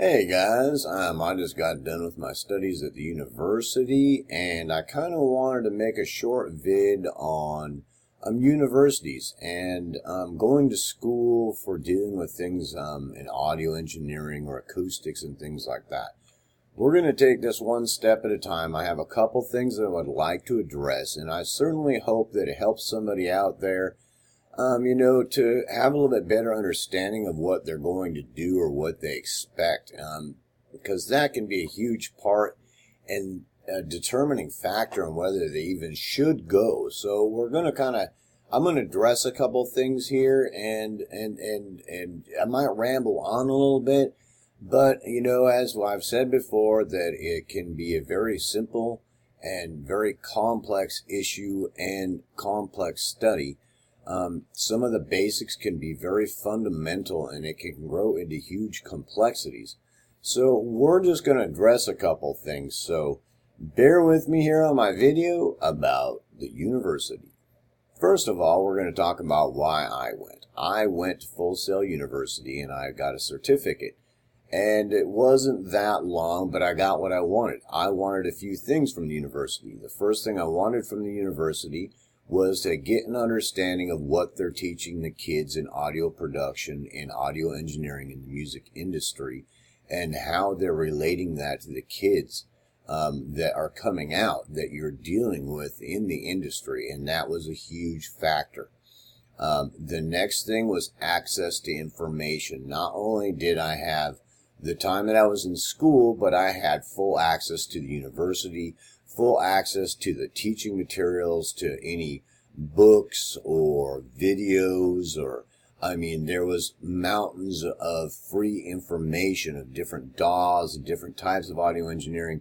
Hey guys, I just got done with my studies at the university, and I kind of wanted to make a short vid on universities and going to school for dealing with things in audio engineering or acoustics and things like that. We're going to take this one step at a time. I have a couple things that I would like to address, and I certainly hope that it helps somebody out there to have a little bit better understanding of what they're going to do or what they expect, because that can be a huge part and a determining factor on whether they even should go. So I'm going to address a couple things here, and I might ramble on a little bit, but, as I've said before, that it can be a very simple and very complex issue and complex study. Some of the basics can be very fundamental, and it can grow into huge complexities. So we're just going to address a couple things. So bear with me here on my video about the university. First of all, we're going to talk about why I went. I went to Full Sail University, and I got a certificate. And it wasn't that long, but I got what I wanted. I wanted a few things from the university. The first thing I wanted from the university was to get an understanding of what they're teaching the kids in audio production, in audio engineering, in the music industry, and how they're relating that to the kids that are coming out, that you're dealing with in the industry, and that was a huge factor. The next thing was access to information. Not only did I have the time that I was in school, but I had full access to the university, full access to the teaching materials, to any books or videos, there was mountains of free information of different DAWs and different types of audio engineering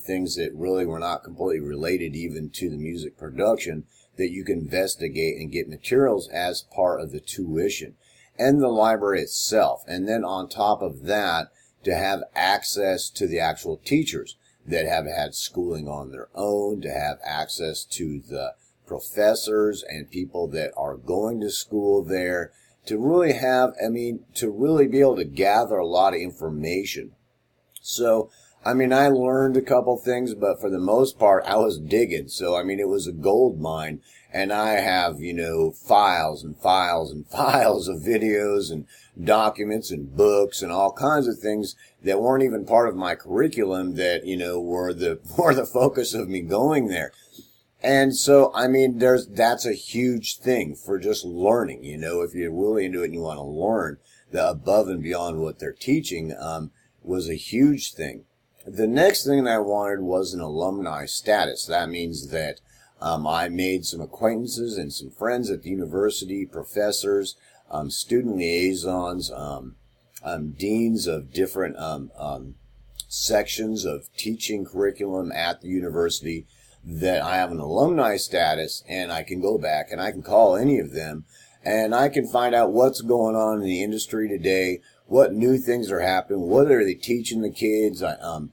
things that really were not completely related even to the music production, that you can investigate and get materials as part of the tuition and the library itself. And then on top of that, to have access to the actual teachers that have had schooling on their own, to have access to the professors and people that are going to school there, to really be able to gather a lot of information. So, I learned a couple things, but for the most part, I was digging. So, it was a gold mine, and I have, files and files and files of videos and documents and books and all kinds of things that weren't even part of my curriculum that, were the focus of me going there. And so, that's a huge thing for just learning, if you're really into it and you want to learn the above and beyond what they're teaching, was a huge thing. The next thing that I wanted was an alumni status. That means that I made some acquaintances and some friends at the university, professors, student liaisons, deans of different sections of teaching curriculum at the university, that I have an alumni status, and I can go back and I can call any of them, and I can find out what's going on in the industry today, what new things are happening, what are they teaching the kids, and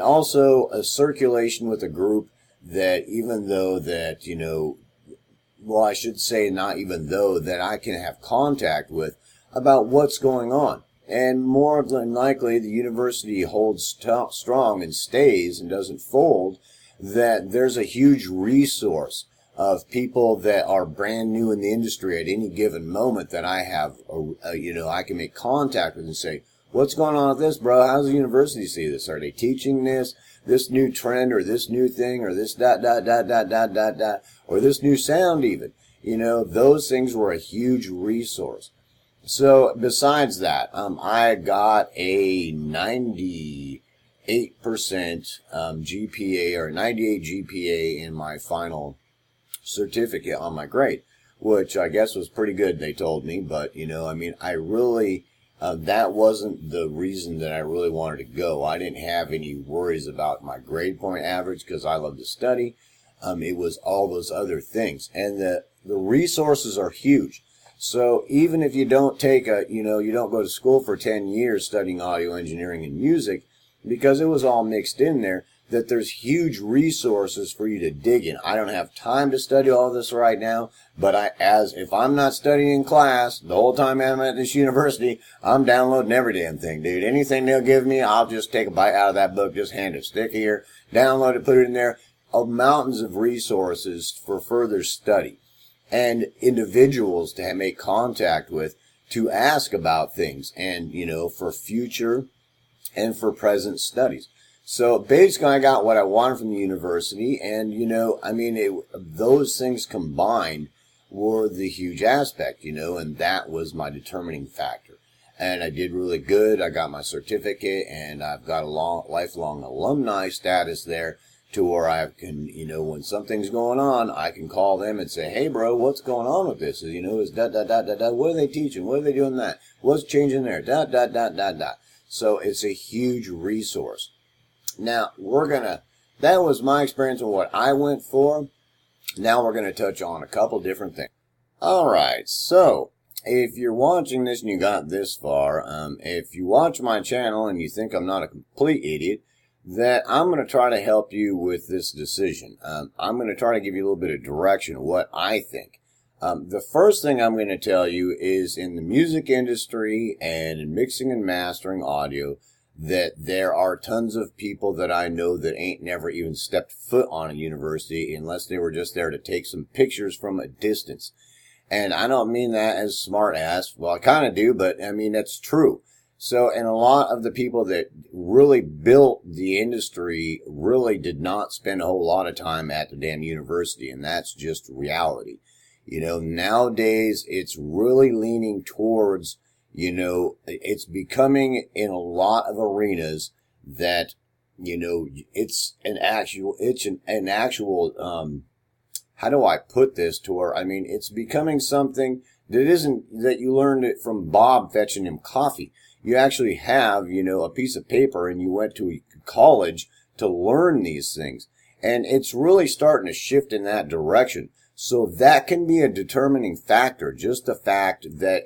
also a circulation with a group that I should say not even though, that I can have contact with about what's going on. And more than likely, the university holds strong and stays and doesn't fold, that there's a huge resource of people that are brand new in the industry at any given moment that I have, I can make contact with and say, what's going on with this, bro? How's the university see this? Are they teaching this new trend, or this new thing, or this ... or this new sound even? Those things were a huge resource. So besides that, I got a 98% GPA, or 98 GPA in my final certificate on my grade, which I guess was pretty good, they told me. But, I really... that wasn't the reason that I really wanted to go. I didn't have any worries about my grade point average, because I love to study. It was all those other things. And the resources are huge. So even if you don't you don't go to school for 10 years studying audio engineering and music, because it was all mixed in there, that there's huge resources for you to dig in. I don't have time to study all this right now, but if I'm not studying in class, the whole time I'm at this university, I'm downloading every damn thing, dude. Anything they'll give me, I'll just take a bite out of that book, just hand it, stick it here, download it, put it in there. Mountains of resources for further study and individuals to make contact with to ask about things and, for future and for present studies. So basically I got what I wanted from the university, and, those things combined were the huge aspect, and that was my determining factor. And I did really good. I got my certificate, and I've got a lifelong alumni status there to where I can, when something's going on, I can call them and say, hey, bro, what's going on with this? Is what are they teaching? What are they doing that? What's changing there? So it's a huge resource. Now, that was my experience of what I went for. Now we're going to touch on a couple different things. All right, so if you're watching this and you got this far, if you watch my channel and you think I'm not a complete idiot, that I'm going to try to help you with this decision. I'm going to try to give you a little bit of direction of what I think. The first thing I'm going to tell you is in the music industry and in mixing and mastering audio, that there are tons of people that I know that ain't never even stepped foot on a university unless they were just there to take some pictures from a distance. And I don't mean that as smart ass. Well, I kind of do, but I mean, that's true. So, and a lot of the people that really built the industry really did not spend a whole lot of time at the damn university, and that's just reality. Nowadays it's really leaning towards, it's becoming in a lot of arenas that, it's an actual, how do I put this to her? I mean, it's becoming something that isn't that you learned it from Bob fetching him coffee. You actually have, a piece of paper and you went to college to learn these things. And it's really starting to shift in that direction. So that can be a determining factor, just the fact that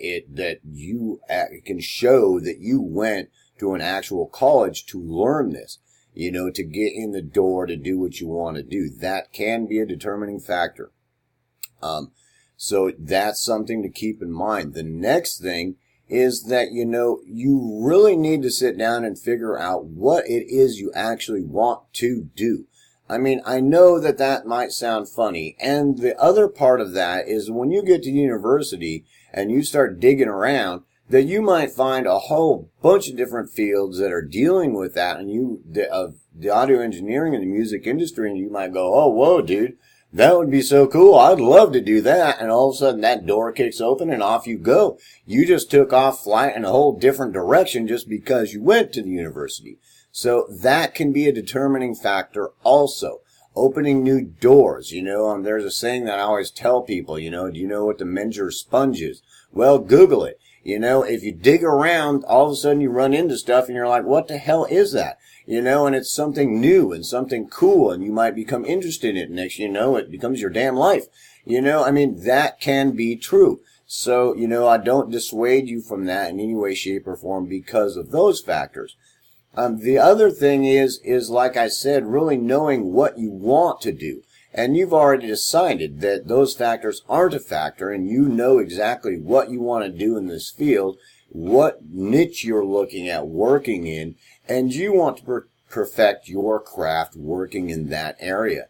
you can show that you went to an actual college to learn this, to get in the door to do what you want to do. That can be a determining factor. So that's something to keep in mind. The next thing is that, you really need to sit down and figure out what it is you actually want to do. I mean, I know that might sound funny, and the other part of that is when you get to university and you start digging around, that you might find a whole bunch of different fields that are dealing with that, and the audio engineering and the music industry, and you might go, oh, whoa, dude, that would be so cool. I'd love to do that. And all of a sudden that door kicks open and off you go. You just took off flight in a whole different direction just because you went to the university. So that can be a determining factor also. Opening new doors, there's a saying that I always tell people, do you know what the Menger sponge is? Well, Google it. If you dig around, all of a sudden you run into stuff and you're like, what the hell is that? And it's something new and something cool, and you might become interested in it. Next, it becomes your damn life. That can be true. So, I don't dissuade you from that in any way, shape, or form because of those factors. The other thing is like I said, really knowing what you want to do. And you've already decided that those factors aren't a factor, and you know exactly what you want to do in this field, what niche you're looking at working in, and you want to perfect your craft working in that area.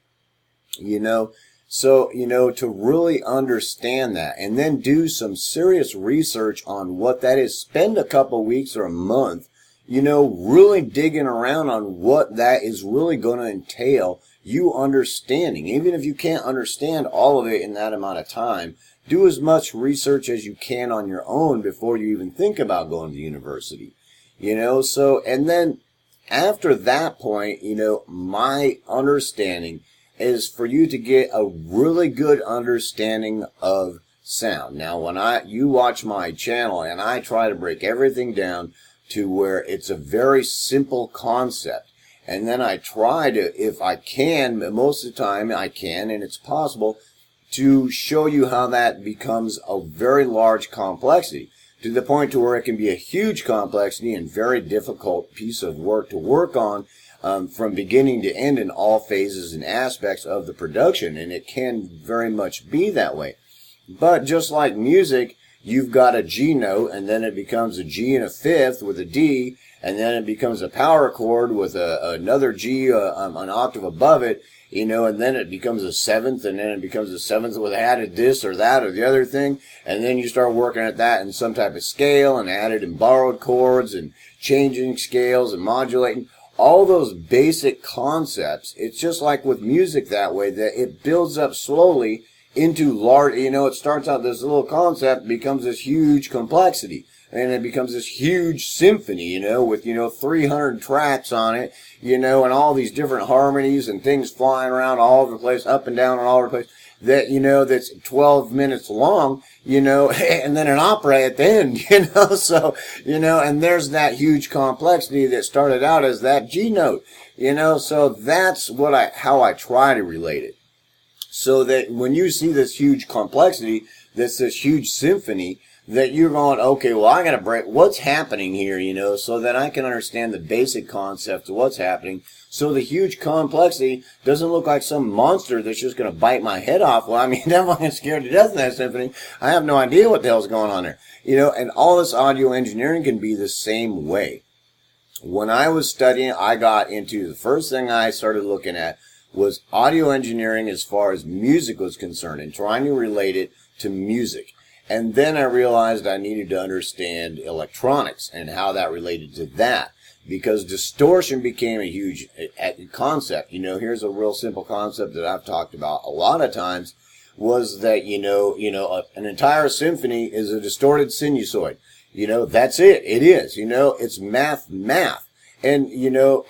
So, to really understand that and then do some serious research on what that is, spend a couple weeks or a month, really digging around on what that is really going to entail, you understanding. Even if you can't understand all of it in that amount of time, do as much research as you can on your own before you even think about going to university. So, and then after that point, my understanding is for you to get a really good understanding of sound. Now, when you watch my channel and I try to break everything down to where it's a very simple concept. And then I try to, if I can, most of the time I can, and it's possible, to show you how that becomes a very large complexity, to the point to where it can be a huge complexity and very difficult piece of work to work on from beginning to end in all phases and aspects of the production, and it can very much be that way. But just like music, you've got a G note, and then it becomes a G and a fifth with a D, and then it becomes a power chord with another G, an octave above it, and then it becomes a seventh, and then it becomes a seventh with added this or that or the other thing, and then you start working at that in some type of scale, and added and borrowed chords, and changing scales, and modulating. All those basic concepts, it's just like with music that way, that it builds up slowly into large, it starts out this little concept, becomes this huge complexity, and it becomes this huge symphony, with, 300 tracks on it, and all these different harmonies and things flying around all over the place, up and down and all over the place, that, that's 12 minutes long, and then an opera at the end, so, and there's that huge complexity that started out as that G note, so that's how I try to relate it. So that when you see this huge complexity, this huge symphony, that you're going, okay, well, I got to break what's happening here, so that I can understand the basic concept of what's happening. So the huge complexity doesn't look like some monster that's just going to bite my head off. Well, I mean, I'm fucking scared to death in that symphony. I have no idea what the hell's going on there. And all this audio engineering can be the same way. When I was studying, I got into the first thing I started looking at was audio engineering as far as music was concerned, and trying to relate it to music. And then I realized I needed to understand electronics and how that related to that, because distortion became a huge concept. Here's a real simple concept that I've talked about a lot of times, was that, an entire symphony is a distorted sinusoid. That's it. It is. It's math. And,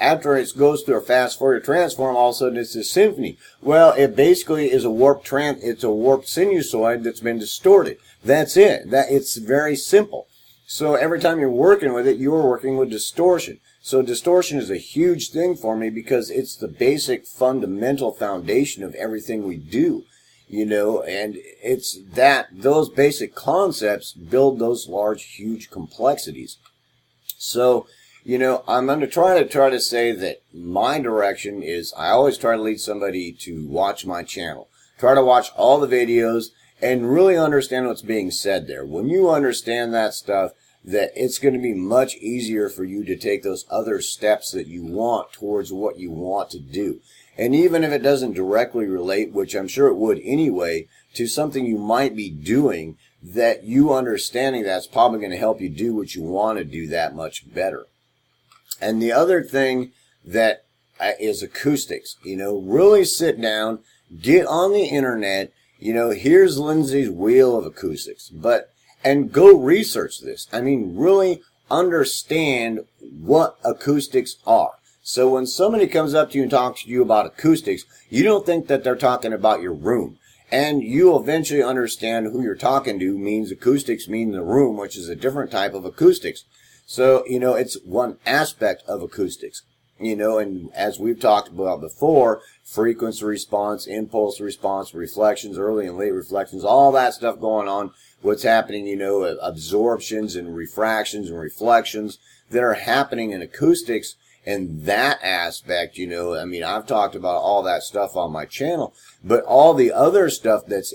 after it goes through a fast Fourier transform, all of a sudden it's a symphony. Well, it basically is it's a warped sinusoid that's been distorted. That's it. It's very simple. So every time you're working with it, you're working with distortion. So distortion is a huge thing for me, because it's the basic fundamental foundation of everything we do. And it's those basic concepts build those large, huge complexities. So, I'm going to try to say that my direction is, I always try to lead somebody to watch my channel. Try to watch all the videos and really understand what's being said there. When you understand that stuff, that it's going to be much easier for you to take those other steps that you want towards what you want to do. And even if it doesn't directly relate, which I'm sure it would anyway, to something you might be doing, that you understanding that's probably going to help you do what you want to do that much better. And the other thing that is acoustics. Really sit down, get on the internet. Here's Lindsay's Wheel of Acoustics, and go research this. I mean, really understand what acoustics are. So when somebody comes up to you and talks to you about acoustics, you don't think that they're talking about your room. And you eventually understand who you're talking to means acoustics mean the room, which is a different type of acoustics. So, it's one aspect of acoustics, and as we've talked about before, frequency response, impulse response, reflections, early and late reflections, all that stuff going on, what's happening, absorptions and refractions and reflections that are happening in acoustics, and that aspect, I've talked about all that stuff on my channel, but all the other stuff that's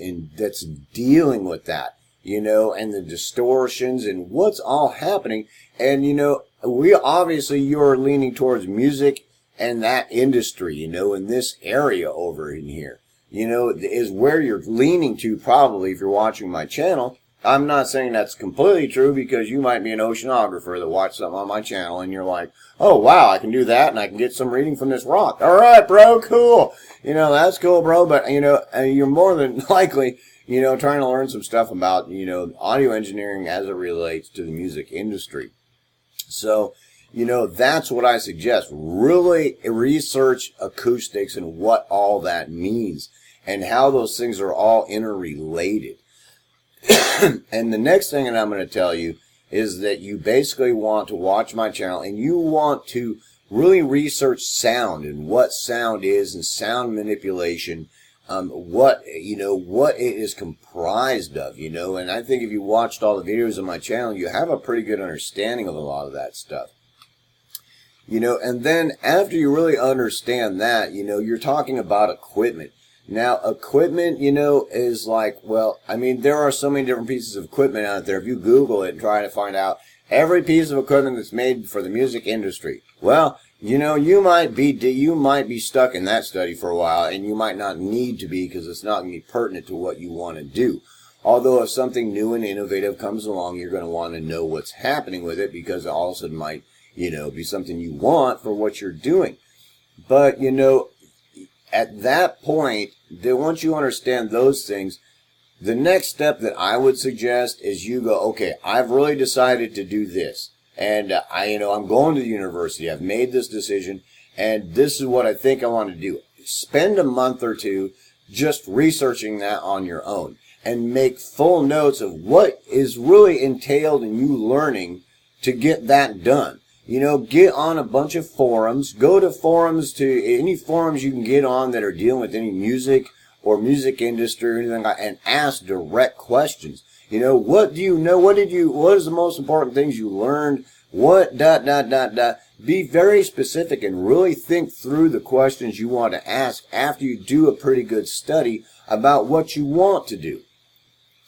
dealing with that, and the distortions and what's all happening. And, you're leaning towards music and that industry, in this area over in here, is where you're leaning to probably if you're watching my channel. I'm not saying that's completely true, because you might be an oceanographer that watched something on my channel and you're like, oh, wow, I can do that and I can get some reading from this rock. All right, bro, cool. That's cool, bro. But, you're more than likely, trying to learn some stuff about, audio engineering as it relates to the music industry. So, that's what I suggest. Really research acoustics and what all that means and how those things are all interrelated. And the next thing that I'm going to tell you is that you basically want to watch my channel and you want to really research sound and what sound is and sound manipulation, what it is comprised of, and I think if you watched all the videos on my channel, you have a pretty good understanding of a lot of that stuff. And then after you really understand that, you're talking about equipment. Now, equipment, is like, well, I mean, there are so many different pieces of equipment out there. If you Google it and try to find out every piece of equipment that's made for the music industry, well, you might be stuck in that study for a while, and you might not need to be, because it's not going to be pertinent to what you want to do. Although if something new and innovative comes along, you're going to want to know what's happening with it, because it also might, be something you want for what you're doing. But, at that point, once you understand those things, the next step that I would suggest is you go, okay, I've really decided to do this. And I'm going to the university. I've made this decision, and this is what I think I want to do. Spend a month or two just researching that on your own, and make full notes of what is really entailed in you learning to get that done. Get on a bunch of forums. Go to forums, to any forums you can get on that are dealing with any music or music industry or anything like that, and ask direct questions. What do you know? What is the most important things you learned? What, ... Be very specific and really think through the questions you want to ask after you do a pretty good study about what you want to do.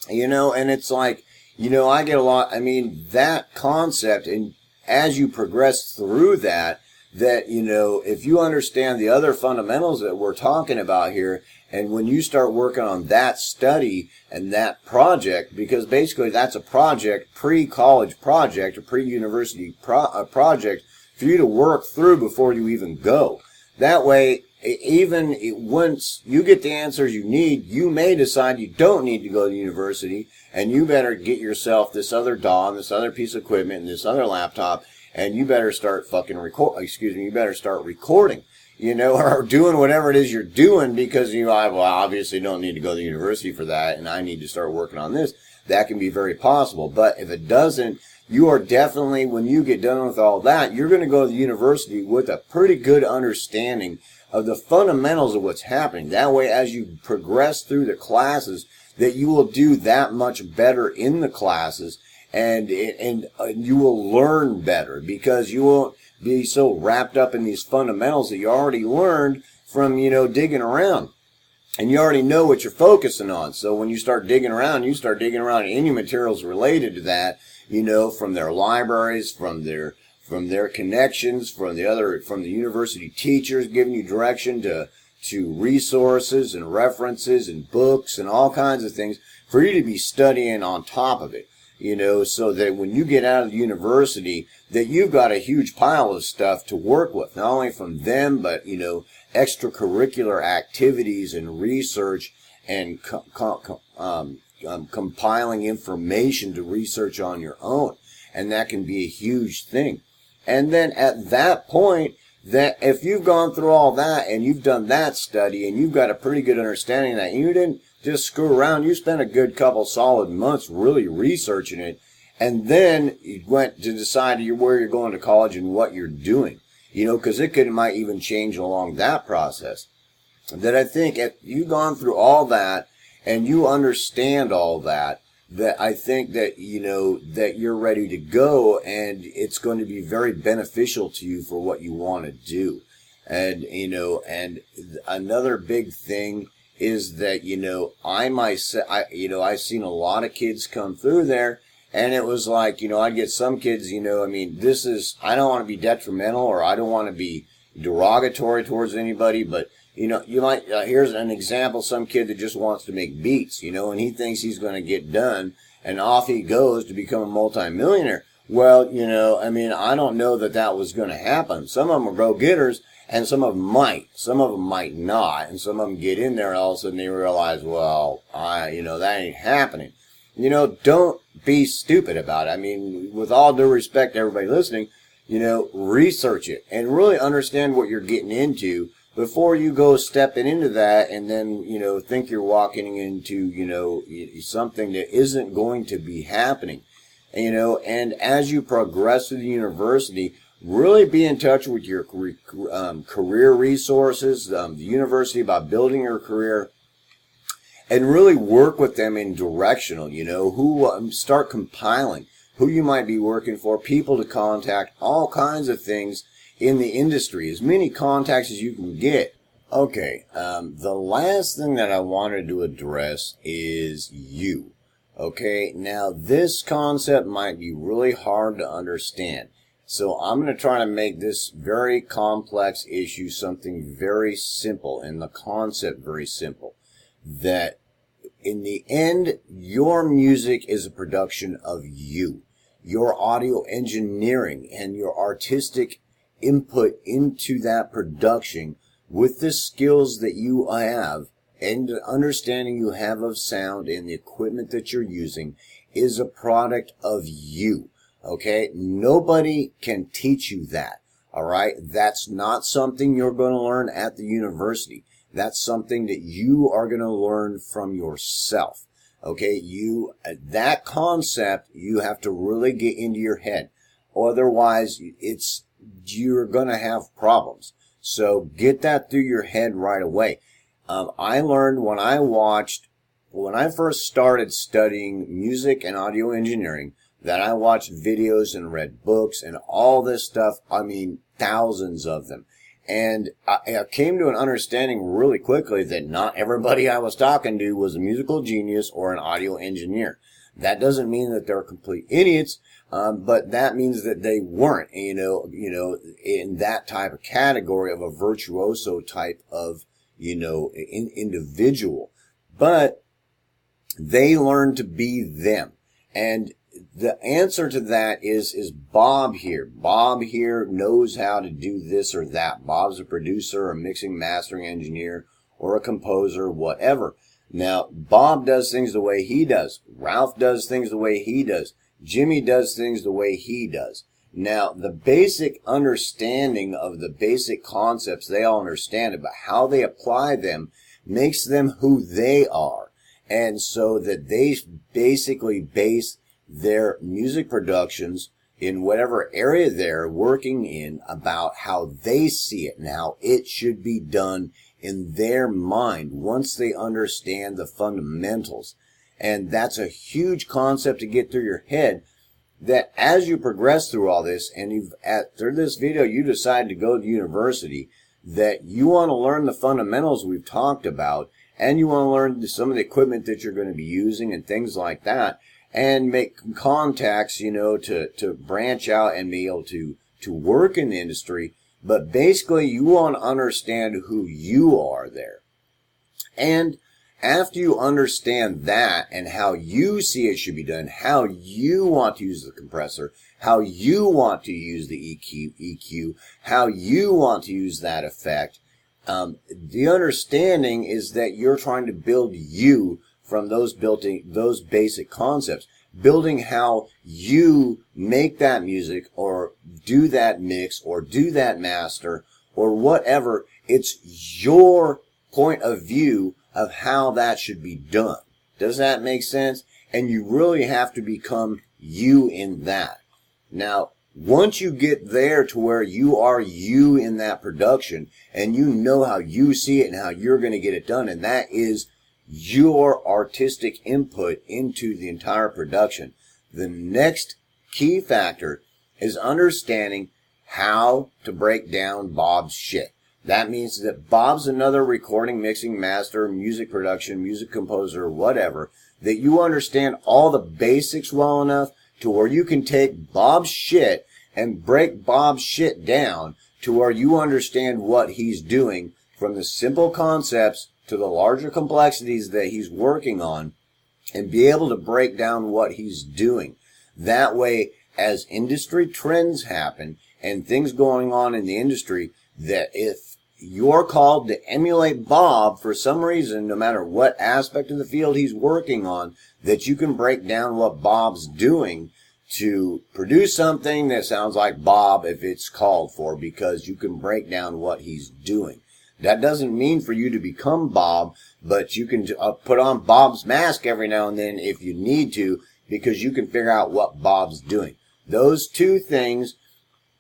And it's like, I get a lot, that concept, and as you progress through that, if you understand the other fundamentals that we're talking about here, and when you start working on that study and that project, because basically that's a project, pre-college project or pre-university project for you to work through before you even go. That way, even once you get the answers you need, you may decide you don't need to go to university, and you better get yourself this other DAW and this other piece of equipment and this other laptop, and you better start you better start recording, or doing whatever it is you're doing, because I obviously don't need to go to university for that, and I need to start working on this. That can be very possible. But if it doesn't, you are definitely, when you get done with all that, you're going to go to the university with a pretty good understanding of the fundamentals of what's happening. That way, as you progress through the classes, that you will do that much better in the classes, and you will learn better, because you won't be so wrapped up in these fundamentals that you already learned from, digging around. And you already know what you're focusing on. So when you start digging around any materials related to that, from their libraries, from their connections, from the university teachers giving you direction to resources and references and books and all kinds of things for you to be studying on top of it, so that when you get out of the university, that you've got a huge pile of stuff to work with, not only from them, but, extracurricular activities and research and compiling information to research on your own. And that can be a huge thing. And then at that point, that if you've gone through all that and you've done that study and you've got a pretty good understanding of that, and you didn't just screw around, you spent a good couple solid months really researching it, and then you went to decide where you're going to college and what you're doing, because might even change along that process. That I think if you've gone through all that and you understand all that, that I think that, that you're ready to go, and it's going to be very beneficial to you for what you want to do. And, and another big thing is that, I've seen a lot of kids come through there, and it was like, I'd get some kids, I don't want to be detrimental, or I don't want to be derogatory towards anybody, but you might, here's an example, some kid that just wants to make beats, and he thinks he's going to get done, and off he goes to become a multimillionaire. Well, I don't know that was going to happen. Some of them are go-getters, and some of them might not, and some of them get in there, and all of a sudden they realize, well, that ain't happening. Don't be stupid about it. With all due respect to everybody listening, research it, and really understand what you're getting into, before you go stepping into that and then, think you're walking into, something that isn't going to be happening. And as you progress through the university, really be in touch with your career resources, the university, about building your career, and really work with them in directional, start compiling who you might be working for, people to contact, all kinds of things in the industry, as many contacts as you can get. Okay, the last thing that I wanted to address is you. Okay, now this concept might be really hard to understand. So I'm going to try to make this very complex issue something very simple, and the concept very simple. That in the end, your music is a production of you. Your audio engineering and your artistic input into that production with the skills that you have and the understanding you have of sound and the equipment that you're using is a product of you. Okay? Nobody can teach you that. All right? That's not something you're going to learn at the university. That's something that you are going to learn from yourself. Okay? That concept, you have to really get into your head. Otherwise, you're going to have problems. So get that through your head right away. I learned when I first started studying music and audio engineering, that I watched videos and read books and all this stuff. I mean, thousands of them. And I came to an understanding really quickly that not everybody I was talking to was a musical genius or an audio engineer. That doesn't mean that they're complete idiots, but that means that they weren't, in that type of category of a virtuoso type of, individual. But they learned to be them. And the answer to that is Bob here. Bob here knows how to do this or that. Bob's a producer, a mixing, mastering engineer, or a composer, whatever. Now, Bob does things the way he does. Ralph does things the way he does. Jimmy does things the way he does. Now, the basic understanding of the basic concepts they all understand about how they apply them makes them who they are. And so that they basically base their music productions in whatever area they're working in about how they see it and how it should be done in their mind once they understand the fundamentals. And that's a huge concept to get through your head, that as you progress through all this and through this video you decide to go to university, that you want to learn the fundamentals we've talked about, and you want to learn some of the equipment that you're going to be using and things like that, and make contacts, to branch out and be able to work in the industry. But basically, you want to understand who you are there. And after you understand that and how you see it should be done, how you want to use the compressor, how you want to use the EQ, how you want to use that effect, the understanding is that you're trying to build you from those basic concepts, building how you make that music or do that mix or do that master or whatever. It's your point of view of how that should be done. Does that make sense? And you really have to become you in that. Now, once you get there to where you are you in that production and you know how you see it and how you're going to get it done, and that is your artistic input into the entire production. The next key factor is understanding how to break down Bob's shit. That means that Bob's another recording, mixing, master, music production, music composer, whatever, that you understand all the basics well enough to where you can take Bob's shit and break Bob's shit down to where you understand what he's doing, from the simple concepts to the larger complexities that he's working on, and be able to break down what he's doing. That way, as industry trends happen and things going on in the industry, that if you're called to emulate Bob for some reason, no matter what aspect of the field he's working on, that you can break down what Bob's doing to produce something that sounds like Bob if it's called for, because you can break down what he's doing. That doesn't mean for you to become Bob, but you can put on Bob's mask every now and then if you need to, because you can figure out what Bob's doing. Those two things,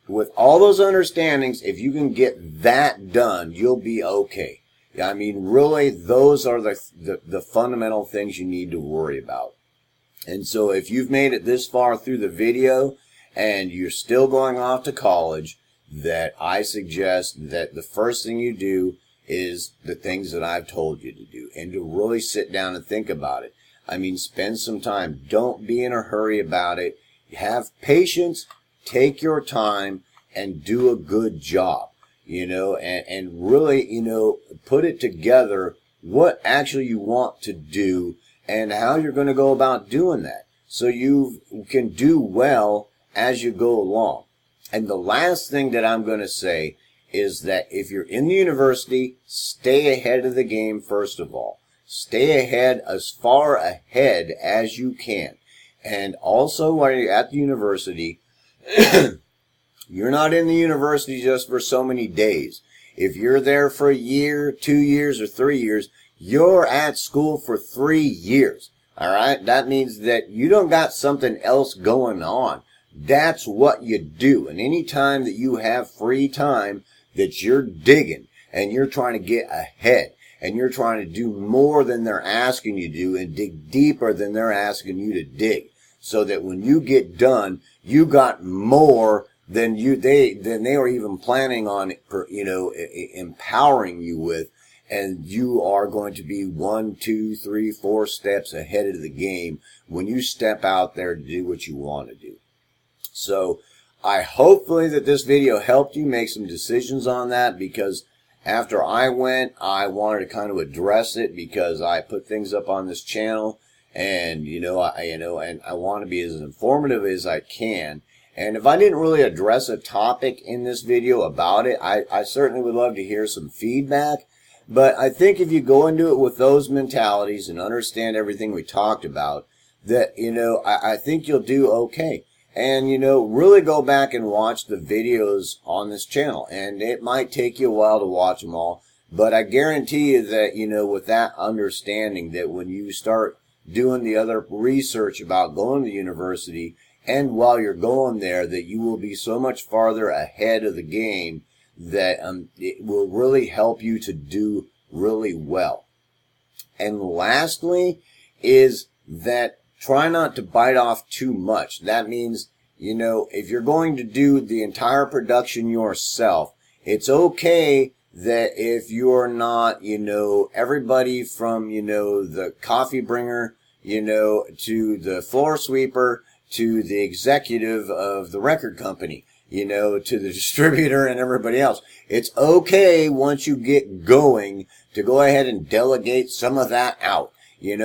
with all those understandings, if you can get that done, you'll be okay. I mean, really, those are the fundamental things you need to worry about. And so if you've made it this far through the video and you're still going off to college, that I suggest that the first thing you do is the things that I've told you to do, and to really sit down and think about it. I mean, spend some time. Don't be in a hurry about it. Have patience, take your time, and do a good job, and really, put it together what actually you want to do and how you're going to go about doing that so you can do well as you go along. And the last thing that I'm going to say is that if you're in the university, stay ahead of the game first of all. Stay ahead, as far ahead as you can. And also, while you're at the university, you're not in the university just for so many days. If you're there for a year, 2 years, or 3 years, you're at school for 3 years. All right? That means that you don't got something else going on. That's what you do. And any time that you have free time, that you're digging and you're trying to get ahead and you're trying to do more than they're asking you to do and dig deeper than they're asking you to dig, so that when you get done, you got more than they were even planning on, empowering you with, and you are going to be 1, 2, 3, 4 steps ahead of the game when you step out there to do what you want to do. So I hopefully that this video helped you make some decisions on that, because after I went, I wanted to kind of address it because I put things up on this channel, and I want to be as informative as I can. And if I didn't really address a topic in this video about it, I certainly would love to hear some feedback. But I think if you go into it with those mentalities and understand everything we talked about, that, I think you'll do okay. And, really go back and watch the videos on this channel. And it might take you a while to watch them all, but I guarantee you that, with that understanding, that when you start doing the other research about going to university, and while you're going there, that you will be so much farther ahead of the game that it will really help you to do really well. And lastly is that try not to bite off too much. That means, if you're going to do the entire production yourself, it's okay that if you're not, everybody from, the coffee bringer, to the floor sweeper, to the executive of the record company, to the distributor and everybody else. It's okay once you get going to go ahead and delegate some of that out. And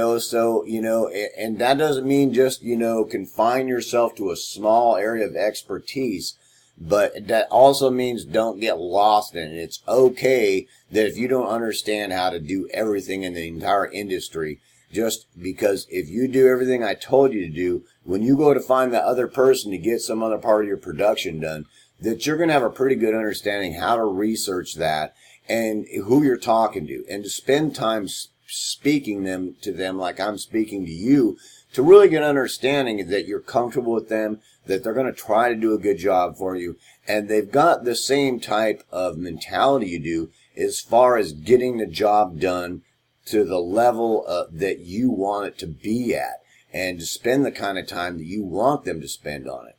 that doesn't mean just, confine yourself to a small area of expertise, but that also means don't get lost in it. It's okay that if you don't understand how to do everything in the entire industry, just because if you do everything I told you to do, when you go to find the other person to get some other part of your production done, that you're going to have a pretty good understanding how to research that and who you're talking to, and to spend time speaking to them like I'm speaking to you, to really get an understanding that you're comfortable with them, that they're going to try to do a good job for you, and they've got the same type of mentality you do as far as getting the job done to the level that you want it to be at, and to spend the kind of time that you want them to spend on it.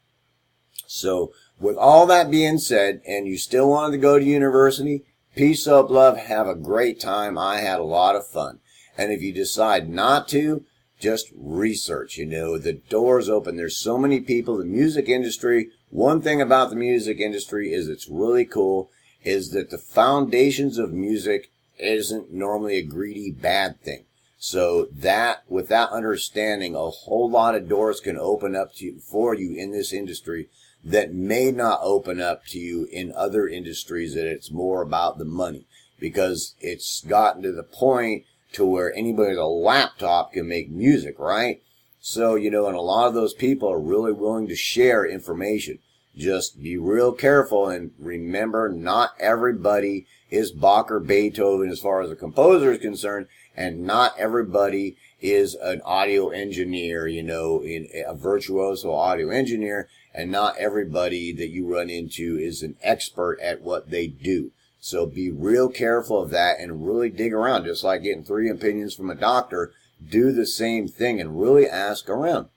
So with all that being said, and you still wanted to go to university, peace, hope, love, have a great time. I had a lot of fun. And if you decide not to, just research. The door's open. There's so many people. The music industry, one thing about the music industry is it's really cool, is that the foundations of music isn't normally a greedy bad thing. So that, with that understanding, a whole lot of doors can open up for you in this industry that may not open up to you in other industries, that it's more about the money, because it's gotten to the point to where anybody with a laptop can make music, right? So, and a lot of those people are really willing to share information. Just be real careful, and remember, not everybody is Bach or Beethoven as far as a composer is concerned, and not everybody is an audio engineer, in a virtuoso audio engineer, and not everybody that you run into is an expert at what they do. So be real careful of that and really dig around. Just like getting 3 opinions from a doctor, do the same thing and really ask around.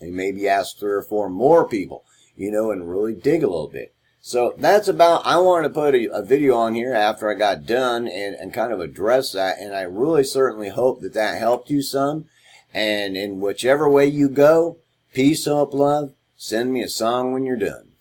And maybe ask 3 or 4 more people, and really dig a little bit. So that's about, I wanted to put a video on here after I got done and kind of address that. And I really certainly hope that that helped you some. And in whichever way you go, peace, hope, love, send me a song when you're done.